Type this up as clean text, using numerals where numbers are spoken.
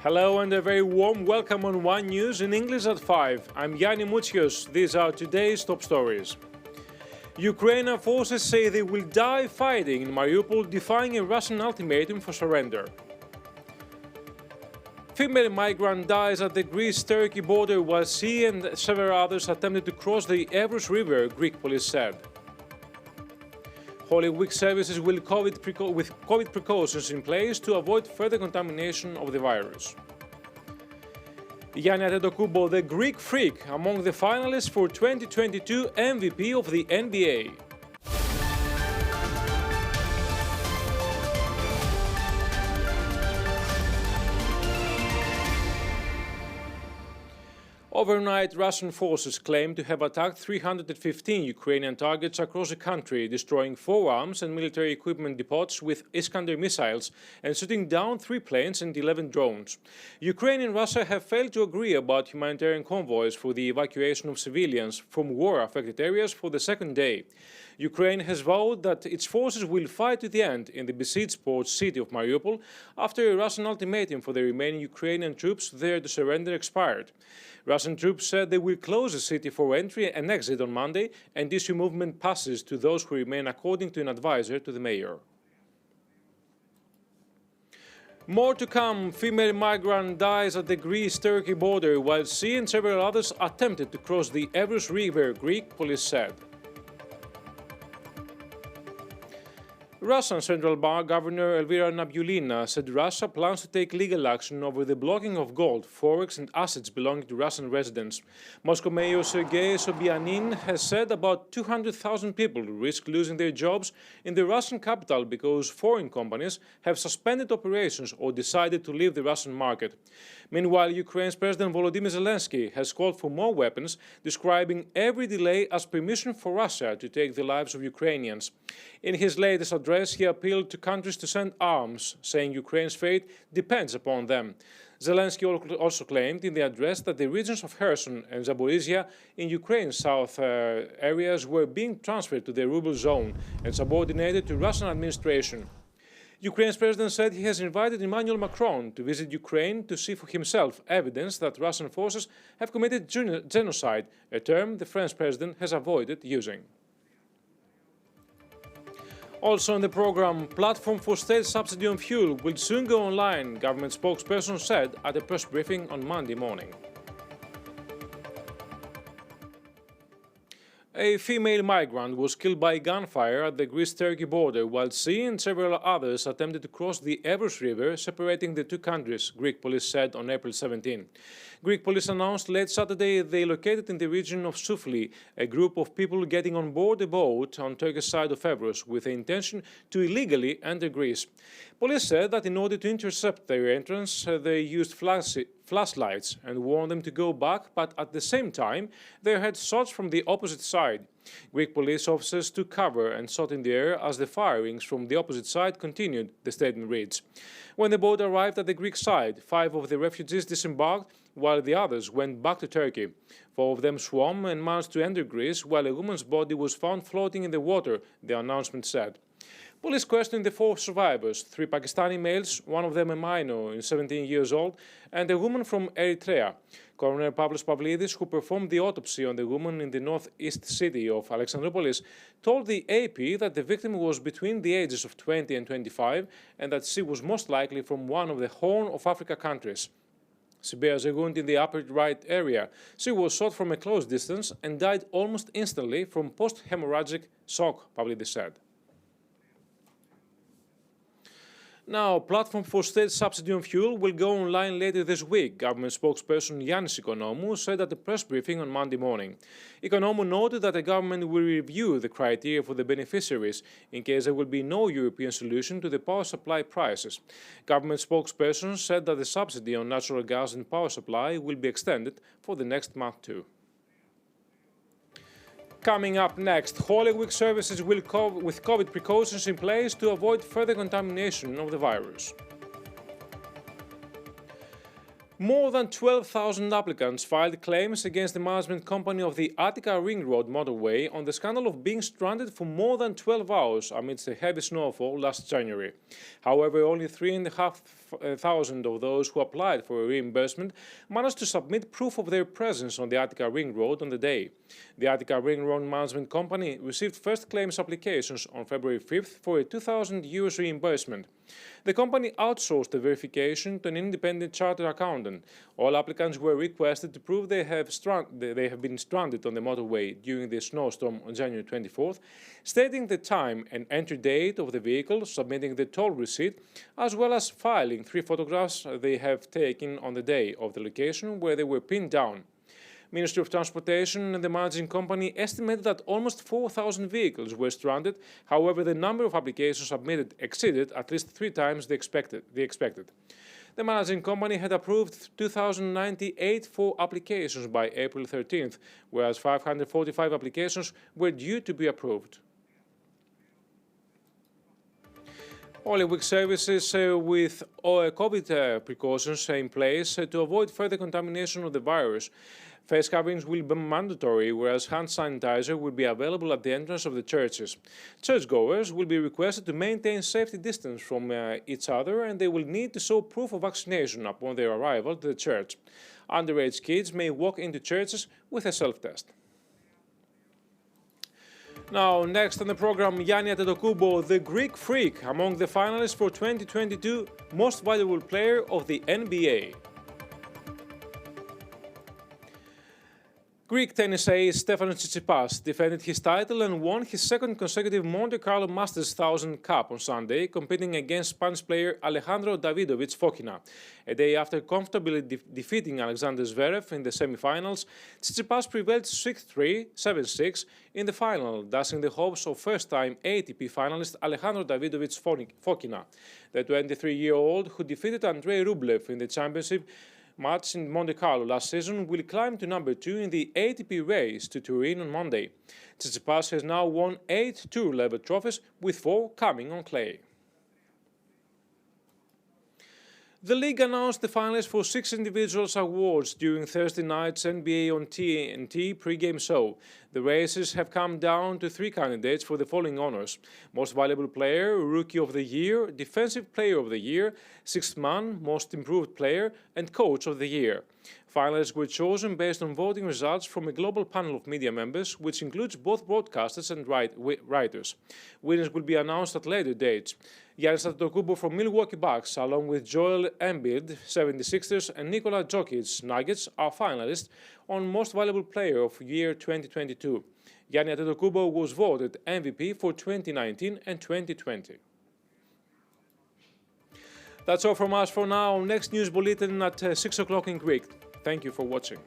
Hello and a very warm welcome on One News in English at 5. I'm Yanni Moutsios. These are today's top stories. Ukrainian forces say they will die fighting in Mariupol, defying a Russian ultimatum for surrender. Female migrant dies at the Greece-Turkey border while she and several others attempted to cross the Evros River, Greek police said. Holy Week services will with COVID precautions in place to avoid further contamination of the virus. Yanni, the Greek freak, among the finalists for 2022 MVP of the NBA. Overnight, Russian forces claim to have attacked 315 Ukrainian targets across the country, destroying 4 arms and military equipment depots with Iskander missiles and shooting down 3 planes and 11 drones. Ukraine and Russia have failed to agree about humanitarian convoys for the evacuation of civilians from war-affected areas for the second day. Ukraine has vowed that its forces will fight to the end in the besieged port city of Mariupol after a Russian ultimatum for the remaining Ukrainian troops there to surrender expired. Russian troops said they will close the city for entry and exit on Monday and issue movement passes to those who remain, according to an advisor to the mayor. More to come. Female migrant dies at the Greece-Turkey border while she and several others attempted to cross the Evros River, Greek police said. Russian Central Bank Governor Elvira Nabiullina said Russia plans to take legal action over the blocking of gold, forex and assets belonging to Russian residents. Moscow Mayor Sergei Sobyanin has said about 200,000 people risk losing their jobs in the Russian capital because foreign companies have suspended operations or decided to leave the Russian market. Meanwhile, Ukraine's President Volodymyr Zelensky has called for more weapons, describing every delay as permission for Russia to take the lives of Ukrainians. In his latest address, he appealed to countries to send arms, saying Ukraine's fate depends upon them. Zelensky also claimed in the address that the regions of Kherson and Zaporizhia in Ukraine's south areas were being transferred to the Ruble zone and subordinated to Russian administration. Ukraine's president said he has invited Emmanuel Macron to visit Ukraine to see for himself evidence that Russian forces have committed genocide, a term the French president has avoided using. Also on the program, platform for state subsidy on fuel will soon go online, government spokesperson said at a press briefing on Monday morning. A female migrant was killed by gunfire at the Greece-Turkey border while she and several others attempted to cross the Evros River, separating the two countries, Greek police said on April 17. Greek police announced late Saturday they located in the region of Soufli a group of people getting on board a boat on Turkish side of Evros with the intention to illegally enter Greece. Police said that in order to intercept their entrance, they used flashlights and warned them to go back, but at the same time, they had shots from the opposite side. Greek police officers took cover and shot in the air as the firings from the opposite side continued, the statement reads. When the boat arrived at the Greek side, 5 of the refugees disembarked, while the others went back to Turkey. 4 of them swam and managed to enter Greece, while a woman's body was found floating in the water, the announcement said. Police questioned the 4 survivors, 3 Pakistani males, one of them a minor, 17 years old, and a woman from Eritrea. Coroner Pavlos Pavlidis, who performed the autopsy on the woman in the northeast city of Alexandroupolis, told the AP that the victim was between the ages of 20 and 25 and that she was most likely from one of the Horn of Africa countries. She bears a wound in the upper right area. She was shot from a close distance and died almost instantly from post-hemorrhagic shock, Pavlidis said. Now, platform for state subsidy on fuel will go online later this week, government spokesperson Yanni said at a press briefing on Monday morning. Economou noted that the government will review the criteria for the beneficiaries in case there will be no European solution to the power supply prices. Government spokesperson said that the subsidy on natural gas and power supply will be extended for the next month too. Coming up next, Holy Week services will with COVID precautions in place to avoid further contamination of the virus. More than 12,000 applicants filed claims against the management company of the Attica Ring Road motorway on the scandal of being stranded for more than 12 hours amidst a heavy snowfall last January. However, only 3,500 of those who applied for a reimbursement managed to submit proof of their presence on the Attica Ring Road on the day. The Attica Ring Road management company received first claims applications on February 5th for a €2,000 reimbursement. The company outsourced the verification to an independent chartered accountant. All applicants were requested to prove they have been stranded on the motorway during the snowstorm on January 24th, stating the time and entry date of the vehicle, submitting the toll receipt, as well as filing 3 photographs they have taken on the day of the location where they were pinned down. Ministry of Transportation and the managing company estimated that almost 4,000 vehicles were stranded. However, the number of applications submitted exceeded at least 3 times the expected. The managing company had approved 2,098 for applications by April 13th, whereas 545 applications were due to be approved. Holy Week services with COVID precautions in place to avoid further contamination of the virus. Face coverings will be mandatory, whereas hand sanitizer will be available at the entrance of the churches. Churchgoers will be requested to maintain safety distance from each other, and they will need to show proof of vaccination upon their arrival to the church. Underage kids may walk into churches with a self-test. Now, next on the program, Yanni, the Greek freak, among the finalists for 2022 Most Valuable Player of the NBA. Greek tennis ace Stefanos Tsitsipas defended his title and won his second consecutive Monte Carlo Masters 1000 Cup on Sunday, competing against Spanish player Alejandro Davidovich Fokina. A day after comfortably defeating Alexander Zverev in the semi-finals, Tsitsipas prevailed 6-3, 7-6 in the final, dashing the hopes of first-time ATP finalist Alejandro Davidovich Fokina. The 23-year-old, who defeated Andrei Rublev in the championship match in Monte Carlo last season, will climb to number 2 in the ATP race to Turin on Monday. Tsitsipas has now won 8 tour-level trophies, with 4 coming on clay. The league announced the finalists for 6 individuals awards during Thursday night's NBA on TNT pre-game show. The races have come down to 3 candidates for the following honors: Most Valuable Player, Rookie of the Year, Defensive Player of the Year, Sixth Man, Most Improved Player, and Coach of the Year. Finalists were chosen based on voting results from a global panel of media members, which includes both broadcasters and writers. Winners will be announced at later dates. Yanni from Milwaukee Bucks, along with Joel Embiid, 76ers, and Nikola Jokic, Nuggets, are finalists on Most Valuable Player of Year 2022. Yanni Antetokounmpo was voted MVP for 2019 and 2020. That's all from us for now. Next news bulletin at 6 o'clock in Greek. Thank you for watching.